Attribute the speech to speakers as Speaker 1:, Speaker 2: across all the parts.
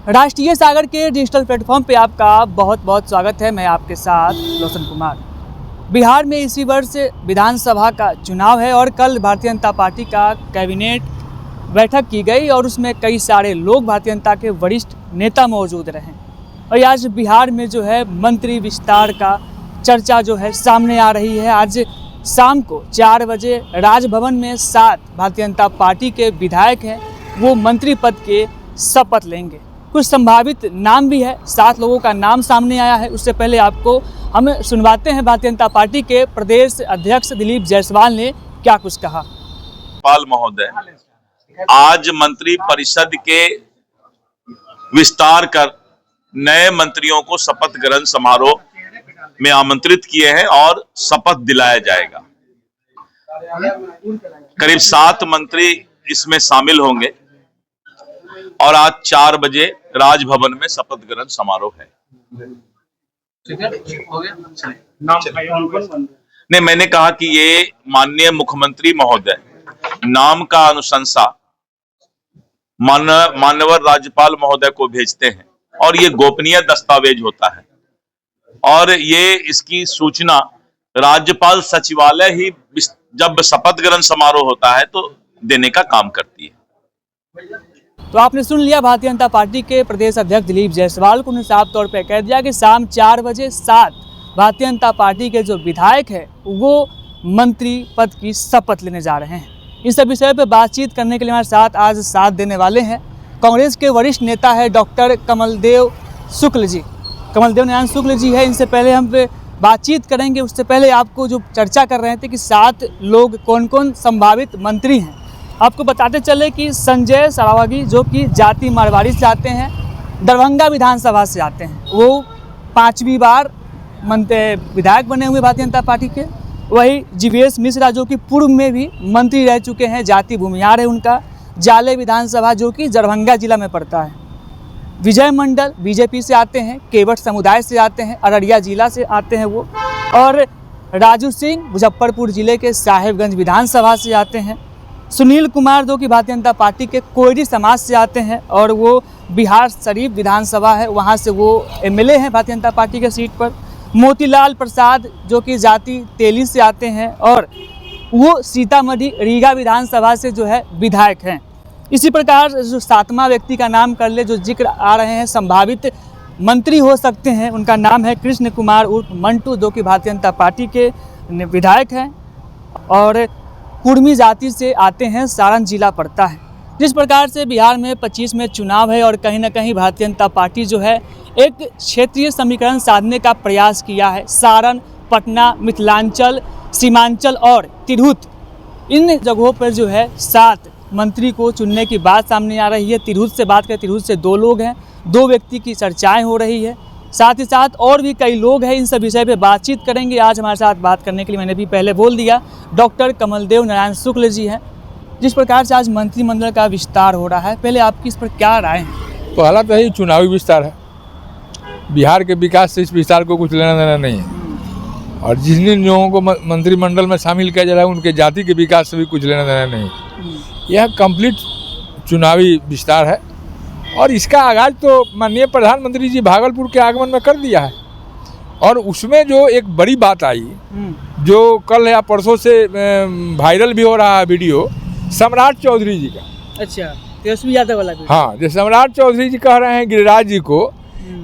Speaker 1: राष्ट्रीय सागर के digital platform पे आपका बहुत बहुत स्वागत है। मैं आपके साथ रोशन कुमार। बिहार में इसी वर्ष विधानसभा का चुनाव है और कल भारतीय जनता पार्टी का कैबिनेट बैठक की गई और उसमें कई सारे लोग भारतीय जनता के वरिष्ठ नेता मौजूद रहे और आज बिहार में जो है मंत्री विस्तार का चर्चा जो है सामने आ रही है। आज शाम को 4 बजे राजभवन में 7 भारतीय जनता पार्टी के विधायक हैं, वो मंत्री पद के शपथ लेंगे। कुछ संभावित नाम भी है, 7 लोगों का नाम सामने आया है। उससे पहले आपको हम सुनवाते हैं भारतीय जनता पार्टी के प्रदेश अध्यक्ष दिलीप जायसवाल ने क्या कुछ कहा।
Speaker 2: पाल महोदय आज मंत्री परिषद के विस्तार कर नए मंत्रियों को शपथ ग्रहण समारोह में आमंत्रित किए हैं और शपथ दिलाया जाएगा। करीब 7 मंत्री इसमें शामिल होंगे और आज 4 बजे राजभवन में शपथ ग्रहण समारोह है। नहीं, मैंने कहा कि ये माननीय मुख्यमंत्री महोदय नाम का अनुशंसा माननीय राज्यपाल महोदय को भेजते हैं और ये गोपनीय दस्तावेज होता है और ये इसकी सूचना राज्यपाल सचिवालय ही जब शपथ ग्रहण समारोह होता है तो देने का काम करती है।
Speaker 1: तो आपने सुन लिया भारतीय जनता पार्टी के प्रदेश अध्यक्ष दिलीप जायसवाल को। उन्होंने साफ तौर पे कह दिया कि शाम 4 बजे 7 भारतीय जनता पार्टी के जो विधायक है वो मंत्री पद की शपथ लेने जा रहे हैं। इस सब विषय पर बातचीत करने के लिए हमारे साथ आज साथ देने वाले हैं कांग्रेस के वरिष्ठ नेता है डॉक्टर कमलदेव शुक्ल जी। कमलदेव नारायण शुक्ल जी है। इनसे पहले हम बातचीत करेंगे, उससे पहले आपको जो चर्चा कर रहे थे कि 7 लोग कौन कौन संभावित मंत्री हैं, आपको बताते चले कि संजय सरावगी जो कि जाति मारवाड़ी से आते हैं, दरभंगा विधानसभा से आते हैं, वो 5वीं बार विधायक बने हुए भारतीय जनता पार्टी के। वही जीवेश मिश्रा जो कि पूर्व में भी मंत्री रह चुके हैं, जाति भूमिहार है उनका, जाले विधानसभा जो कि दरभंगा जिला में पड़ता है। विजय मंडल बीजेपी से आते हैं, केवट समुदाय से आते हैं, अररिया जिला से आते हैं वो। और राजू सिंह मुजफ्फरपुर जिले के साहेबगंज विधानसभा से आते हैं। सुनील कुमार जो कि भारतीय जनता पार्टी के कोयरी समाज से आते हैं और वो बिहार शरीफ विधानसभा है वहाँ से वो एमएलए हैं भारतीय जनता पार्टी के सीट पर। मोतीलाल प्रसाद जो कि जाति तेली से आते हैं और वो सीतामढ़ी रीगा विधानसभा से जो है विधायक हैं। इसी प्रकार जो 7वां व्यक्ति का नाम कर ले जो जिक्र आ रहे हैं संभावित मंत्री हो सकते हैं, उनका नाम है कृष्ण कुमार उर्फ मंटू जो कि भारतीय जनता पार्टी के विधायक हैं और कुर्मी जाति से आते हैं, सारण जिला पड़ता है। जिस प्रकार से बिहार में 25 में चुनाव है और कहीं ना कहीं भारतीय जनता पार्टी जो है एक क्षेत्रीय समीकरण साधने का प्रयास किया है। सारण, पटना, मिथिलांचल, सीमांचल और तिरहुत, इन जगहों पर जो है 7 मंत्री को चुनने की बात सामने आ रही है। तिरहुत से बात करें, तिरहुत से 2 लोग हैं, 2 व्यक्ति की चर्चाएं हो रही है। साथ ही साथ और भी कई लोग हैं, इन सब विषय पे बातचीत करेंगे। आज हमारे साथ बात करने के लिए मैंने भी पहले बोल दिया डॉक्टर कमलदेव नारायण शुक्ल जी हैं। जिस प्रकार से आज मंत्रिमंडल का विस्तार हो रहा है, पहले आपकी इस पर क्या राय है?
Speaker 3: पहला तो यही चुनावी विस्तार है। बिहार के विकास से इस विस्तार को कुछ लेना देना नहीं है और जिन लोगों को मंत्रिमंडल में शामिल किया जा रहा है उनके जाति के विकास से भी कुछ लेना देना नहीं है। यह कंप्लीट चुनावी विस्तार है और इसका आगाज तो माननीय प्रधानमंत्री जी भागलपुर के आगमन में कर दिया है और उसमें जो एक बड़ी बात आई जो कल या परसों से वायरल भी हो रहा है वीडियो, सम्राट चौधरी जी का। अच्छा, तेजस्वी यादव वाला? हाँ, जो सम्राट चौधरी जी कह रहे हैं गिरिराज जी को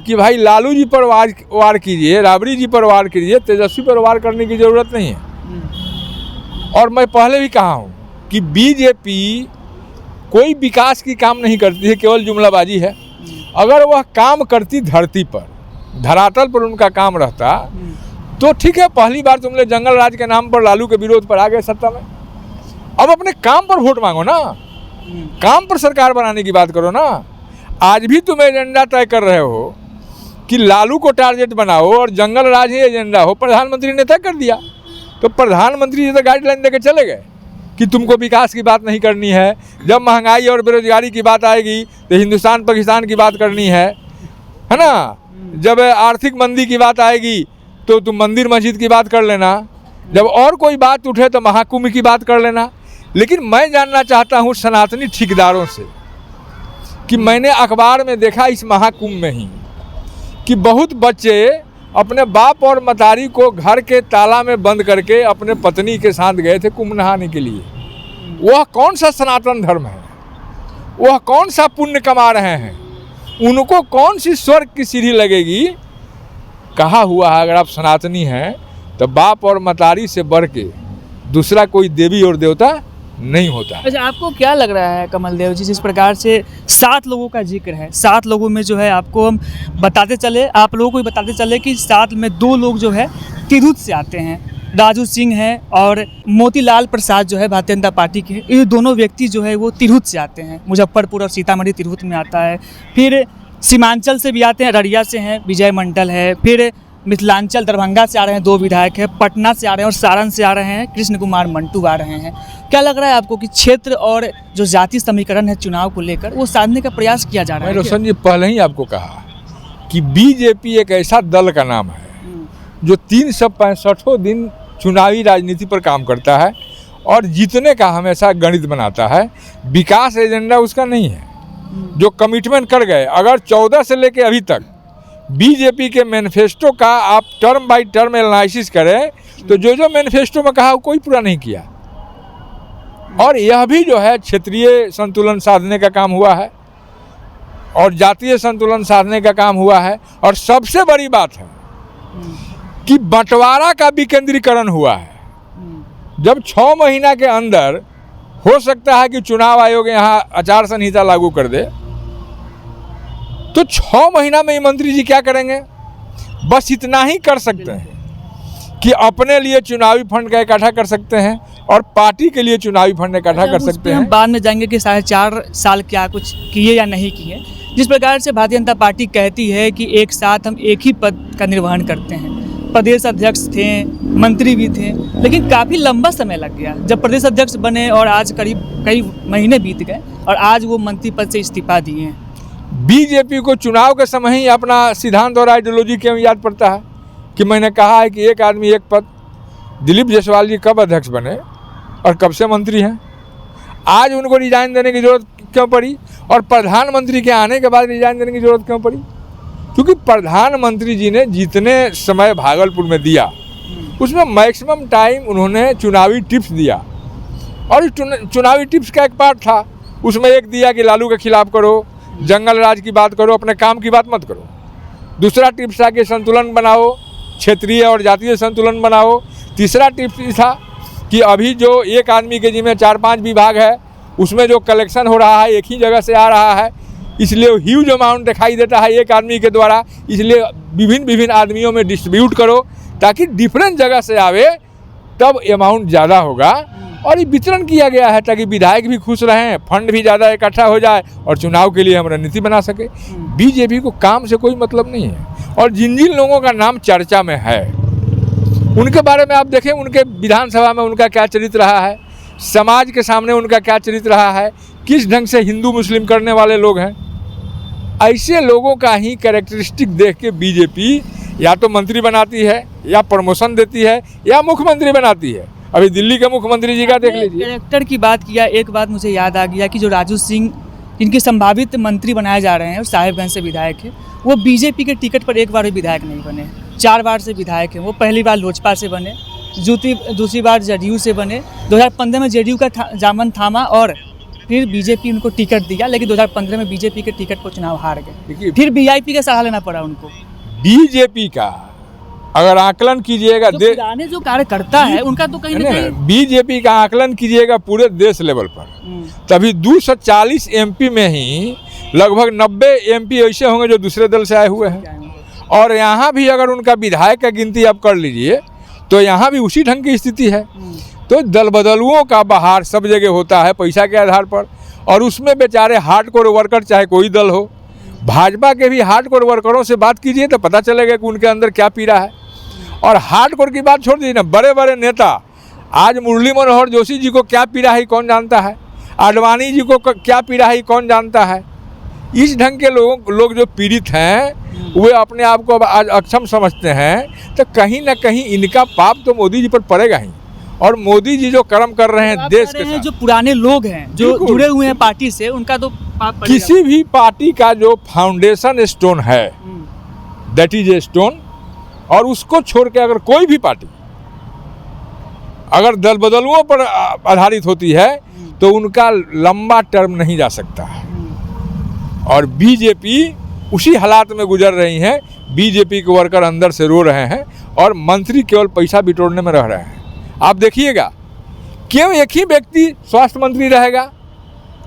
Speaker 3: कि भाई लालू जी पर वार कीजिए, राबड़ी जी पर वार कीजिए, तेजस्वी पर वार करने की जरूरत नहीं है। और मैं पहले भी कहा हूँ कि बीजेपी कोई विकास की काम नहीं करती है, केवल जुमलाबाजी है। अगर वह काम करती धरती पर, धरातल पर उनका काम रहता तो ठीक है, पहली बार तुम लोग जंगल राज के नाम पर लालू के विरोध पर आ गए सत्ता में। अब अपने काम पर वोट मांगो ना, काम पर सरकार बनाने की बात करो ना। आज भी तुम एजेंडा तय कर रहे हो कि लालू को टारगेट बनाओ और जंगल राज ही एजेंडा हो, प्रधानमंत्री ने तय कर दिया तो प्रधानमंत्री जी तो गाइडलाइन देकर चले गए कि तुमको विकास की बात नहीं करनी है। जब महंगाई और बेरोजगारी की बात आएगी तो हिंदुस्तान पाकिस्तान की बात करनी है ना। जब आर्थिक मंदी की बात आएगी तो तुम मंदिर मस्जिद की बात कर लेना। जब और कोई बात उठे तो महाकुंभ की बात कर लेना। लेकिन मैं जानना चाहता हूँ सनातनी ठेकेदारों से कि मैंने अखबार में देखा इस महाकुंभ में ही कि बहुत बच्चे अपने बाप और मतारी को घर के ताला में बंद करके अपने पत्नी के साथ गए थे कुंभ नहाने के लिए। वह कौन सा सनातन धर्म है? वह कौन सा पुण्य कमा रहे हैं? उनको कौन सी स्वर्ग की सीढ़ी लगेगी? कहा हुआ है अगर आप सनातनी हैं तो बाप और मतारी से बढ़ के दूसरा कोई देवी और देवता नहीं होता।
Speaker 1: अच्छा, आपको क्या लग रहा है कमल देव जी, जिस प्रकार से 7 लोगों का जिक्र है, 7 लोगों में जो है आपको हम बताते चले, आप लोगों को भी बताते चले कि 7 में 2 लोग जो है तिरहुत से आते हैं, राजू सिंह हैं और मोतीलाल प्रसाद जो है भारतीय जनता पार्टी के। ये दोनों व्यक्ति जो है वो तिरहुत से आते हैं, मुजफ्फरपुर और सीतामढ़ी तिरहुत में आता है। फिर सीमांचल से भी आते हैं, अररिया से हैं विजय मंडल है, फिर मिथिलांचल दरभंगा से आ रहे हैं 2 विधायक हैं, पटना से आ रहे हैं और सारण से आ रहे हैं कृष्ण कुमार मंटू आ रहे हैं। क्या लग रहा है आपको कि क्षेत्र और जो जाति समीकरण है चुनाव को लेकर वो साधने का प्रयास किया जा रहा है?
Speaker 3: रोशन जी, पहले ही आपको कहा कि बीजेपी एक ऐसा दल का नाम है जो 365 दिन चुनावी राजनीति पर काम करता है और जीतने का हमेशा गणित बनाता है। विकास एजेंडा उसका नहीं है। जो कमिटमेंट कर गए, अगर 14 से लेके अभी तक बीजेपी के मैनिफेस्टो का आप टर्म बाय टर्म एनालिसिस करें तो जो मैनिफेस्टो में कहा वो कोई पूरा नहीं किया। और यह भी जो है क्षेत्रीय संतुलन साधने का काम हुआ है और जातीय संतुलन साधने का काम हुआ है। और सबसे बड़ी बात है कि बंटवारा का विकेंद्रीकरण हुआ है। जब 6 महीना के अंदर हो सकता है कि चुनाव आयोग यहाँ आचार संहिता लागू कर दे, तो 6 महीना में ही मंत्री जी क्या करेंगे? बस इतना ही कर सकते हैं कि अपने लिए चुनावी फंड का इकट्ठा कर सकते हैं और पार्टी के लिए चुनावी फंड इकट्ठा कर सकते हैं।
Speaker 1: हम बाद में जाएंगे कि 4.5 साल क्या कुछ किए या नहीं किए। जिस प्रकार से भारतीय जनता पार्टी कहती है कि एक साथ हम एक ही पद का निर्वहन करते हैं, प्रदेश अध्यक्ष थे, मंत्री भी थे, लेकिन काफ़ी लंबा समय लग गया जब प्रदेश अध्यक्ष बने और आज करीब कई महीने बीत गए और आज वो मंत्री पद से इस्तीफा दिए हैं।
Speaker 3: बीजेपी को चुनाव के समय ही अपना सिद्धांत और आइडियोलॉजी क्यों याद पड़ता है कि मैंने कहा है कि एक आदमी एक पद। दिलीप जायसवाल जी कब अध्यक्ष बने और कब से मंत्री हैं? आज उनको रिजाइन देने की जरूरत क्यों पड़ी? और प्रधानमंत्री के आने के बाद रिजाइन देने की जरूरत क्यों पड़ी? क्योंकि प्रधानमंत्री जी ने जितने समय भागलपुर में दिया उसमें मैक्सिमम टाइम उन्होंने चुनावी टिप्स दिया और चुनावी टिप्स का एक पार्ट था। उसमें एक दिया कि लालू के खिलाफ करो, जंगल राज की बात करो, अपने काम की बात मत करो। दूसरा टिप्स था कि संतुलन बनाओ, क्षेत्रीय और जातीय संतुलन बनाओ। तीसरा टिप्स था कि अभी जो एक आदमी के जिम्मे 4-5 विभाग है उसमें जो कलेक्शन हो रहा है एक ही जगह से आ रहा है, इसलिए ह्यूज अमाउंट दिखाई देता है एक आदमी के द्वारा, इसलिए विभिन्न आदमियों में डिस्ट्रीब्यूट करो ताकि डिफरेंट जगह से आवे, तब अमाउंट ज़्यादा होगा। और ये वितरण किया गया है ताकि विधायक भी खुश रहें, फंड भी ज़्यादा इकट्ठा हो जाए और चुनाव के लिए हम रणनीति बना सके। बीजेपी को काम से कोई मतलब नहीं है। और जिन लोगों का नाम चर्चा में है उनके बारे में आप देखें, उनके विधानसभा में उनका क्या चरित्र रहा है, समाज के सामने उनका क्या चरित्र रहा है, किस ढंग से हिंदू मुस्लिम करने वाले लोग हैं। ऐसे लोगों का ही कैरेक्टरिस्टिक देख के बीजेपी या तो मंत्री बनाती है या प्रमोशन देती है या मुख्यमंत्री बनाती है। अभी दिल्ली के मुख्यमंत्री जी का देख लीजिए।
Speaker 1: कैरेक्टर की बात किया, एक बात मुझे याद आ गया कि जो राजू सिंह जिनके संभावित मंत्री बनाए जा रहे हैं और साहिबगंज से विधायक है, वो बीजेपी के टिकट पर एक बार भी विधायक नहीं बने, 4 बार से विधायक हैं। वो पहली बार लोजपा से बने, दूसरी बार जदयू से बने, 2015 में जदयू का दामन थामा और फिर बीजेपी उनको टिकट दिया, लेकिन 2015 में बीजेपी के टिकट पर चुनाव हार गए। फिर वीआईपी का सहारा लेना पड़ा उनको।
Speaker 3: बीजेपी का अगर आकलन कीजिएगा,
Speaker 1: पुराने जो कार्यकर्ता है उनका तो कहीं ना कहीं
Speaker 3: बीजेपी का आकलन कीजिएगा पूरे देश लेवल पर, तभी 240 एमपी में ही लगभग 90 एमपी ऐसे होंगे जो दूसरे दल से आए हुए हैं। और यहाँ भी अगर उनका विधायक का गिनती आप कर लीजिए तो यहाँ भी उसी ढंग की स्थिति है। तो दल बदलुओं का बहार सब जगह होता है पैसा के आधार पर, और उसमें बेचारे हार्डकोर वर्कर चाहे कोई दल हो, भाजपा के भी हार्डकोर वर्करों से बात कीजिए तो पता चलेगा कि उनके अंदर क्या पीड़ा है। और हार्डकोर की बात छोड़ दीजिए ना, बड़े बड़े नेता, आज मुरली मनोहर जोशी जी को क्या पीड़ा है कौन जानता है, आडवाणी जी को क्या पीड़ा है कौन जानता है। इस ढंग के लोग जो पीड़ित हैं वे अपने आप को आज अक्षम समझते हैं, तो कहीं ना कहीं इनका पाप तो मोदी जी पर पड़ेगा ही। और मोदी जी जो कर्म कर रहे हैं देश के साथ,
Speaker 1: जो पुराने लोग हैं जो जुड़े हुए हैं पार्टी से, उनका तो
Speaker 3: किसी भी पार्टी का जो फाउंडेशन स्टोन है, दैट इज ए स्टोन, और उसको छोड़ के अगर कोई भी पार्टी अगर दल बदलुओं पर आधारित होती है तो उनका लंबा टर्म नहीं जा सकता है। और बीजेपी उसी हालात में गुजर रही हैं। बीजेपी के वर्कर अंदर से रो रहे हैं और मंत्री केवल पैसा बिटोरने में रह रहे हैं। आप देखिएगा, क्यों एक ही व्यक्ति स्वास्थ्य मंत्री रहेगा,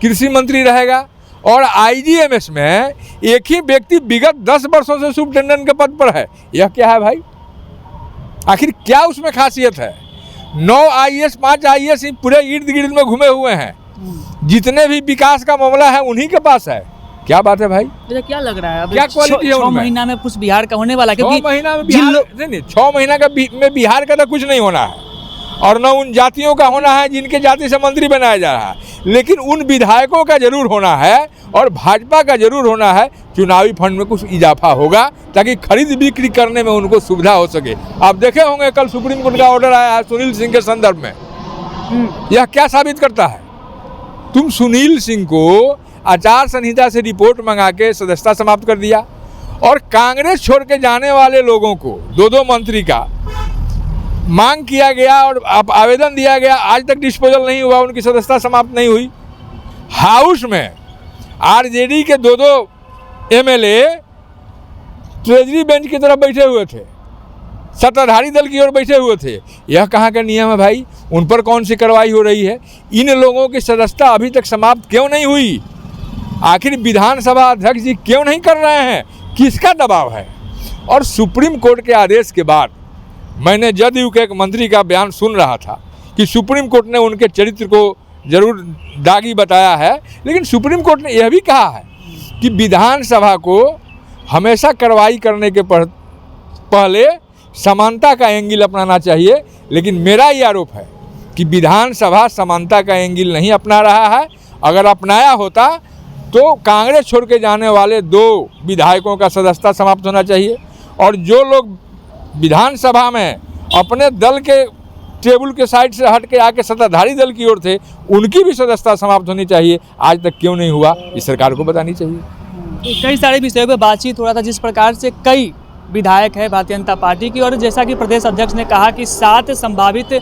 Speaker 3: कृषि मंत्री रहेगा, और आईजीएमएस में एक ही व्यक्ति विगत 10 वर्षों से सुपरिटेंडेंट के पद पर है। यह क्या है भाई? आखिर क्या उसमें खासियत है? 9 आईएएस 5 आईएएस पूरे इर्द गिर्द में घूमे हुए हैं। जितने भी विकास का मामला है उन्हीं के पास है। क्या बात है भाई?
Speaker 1: मुझे क्या लग रहा है
Speaker 3: क्या क्वालिटी है?
Speaker 1: 6 महीना में कुछ बिहार का होने वाला, क्योंकि
Speaker 3: 6 महीना में बिहार नहीं, 6 महीना का में बिहार का तो कुछ नहीं होना है, और न उन जातियों का होना है जिनके जाति से मंत्री बनाया जा रहा है, लेकिन उन विधायकों का जरूर होना है और भाजपा का जरूर होना है। चुनावी फंड में कुछ इजाफा होगा ताकि खरीद बिक्री करने में उनको सुविधा हो सके। आप देखे होंगे कल सुप्रीम कोर्ट का ऑर्डर आया है सुनील सिंह के संदर्भ में। यह क्या साबित करता है? तुम सुनील सिंह को आचार संहिता से रिपोर्ट मंगा के सदस्यता समाप्त कर दिया, और कांग्रेस छोड़ के जाने वाले लोगों को 2-2 मंत्री का मांग किया गया और आवेदन दिया गया, आज तक डिस्पोजल नहीं हुआ, उनकी सदस्यता समाप्त नहीं हुई। हाउस में आरजेडी के 2-2 एमएलए ट्रेजरी बेंच की तरफ बैठे हुए थे, सत्ताधारी दल की ओर बैठे हुए थे। यह कहाँ का नियम है भाई? उन पर कौन सी कार्रवाई हो रही है? इन लोगों की सदस्यता अभी तक समाप्त क्यों नहीं हुई? आखिर विधानसभा अध्यक्ष जी क्यों नहीं कर रहे हैं? किसका दबाव है? और सुप्रीम कोर्ट के आदेश के बाद मैंने जदयू के एक मंत्री का बयान सुन रहा था कि सुप्रीम कोर्ट ने उनके चरित्र को जरूर दागी बताया है, लेकिन सुप्रीम कोर्ट ने यह भी कहा है कि विधानसभा को हमेशा कार्रवाई करने के पहले समानता का एंगल अपनाना चाहिए। लेकिन मेरा ये आरोप है कि विधानसभा समानता का एंगल नहीं अपना रहा है। अगर अपनाया होता तो कांग्रेस छोड़ के जाने वाले 2 विधायकों का सदस्यता समाप्त होना चाहिए, और जो लोग विधानसभा में अपने दल के टेबल के साइड से हट के आके सत्ताधारी दल की ओर थे, उनकी भी सदस्यता समाप्त होनी चाहिए। आज तक क्यों नहीं हुआ, इस सरकार को बतानी चाहिए।
Speaker 1: कई सारे विषयों पर बातचीत हो रहा था, जिस प्रकार से कई विधायक है भारतीय जनता पार्टी की, और जैसा कि प्रदेश अध्यक्ष ने कहा कि 7 संभावित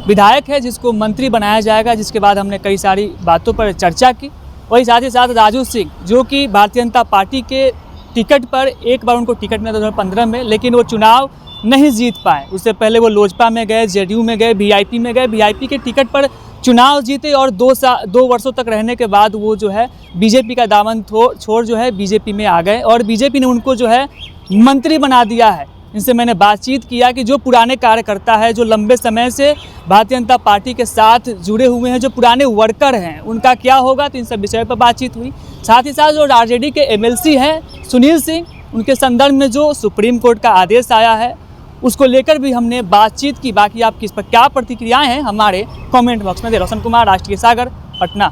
Speaker 1: विधायक है जिसको मंत्री बनाया जाएगा, जिसके बाद हमने कई सारी बातों पर चर्चा की। वही साथ ही साथ राजू सिंह, जो कि भारतीय जनता पार्टी के टिकट पर, एक बार उनको टिकट मिला 2015 में, लेकिन वो चुनाव नहीं जीत पाए। उससे पहले वो लोजपा में गए, जेडीयू में गए, वीआईपी में गए, वीआईपी के टिकट पर चुनाव जीते, और 2 वर्षों तक रहने के बाद वो जो है बीजेपी का दामन छोड़ जो है बीजेपी में आ गए, और बीजेपी ने उनको जो है मंत्री बना दिया है। इनसे मैंने बातचीत किया कि जो पुराने कार्यकर्ता है, जो लंबे समय से भारतीय जनता पार्टी के साथ जुड़े हुए हैं, जो पुराने वर्कर हैं, उनका क्या होगा। तो इन सब विषयों पर बातचीत हुई। साथ ही साथ जो आरजेडी के एमएलसी हैं सुनील सिंह, उनके संदर्भ में जो सुप्रीम कोर्ट का आदेश आया है उसको लेकर भी हमने बातचीत की। बाकी आपकी इस पर क्या प्रतिक्रियाएं हैं हमारे कमेंट बॉक्स में दे। रोशन कुमार, राष्ट्रीय सागर, पटना।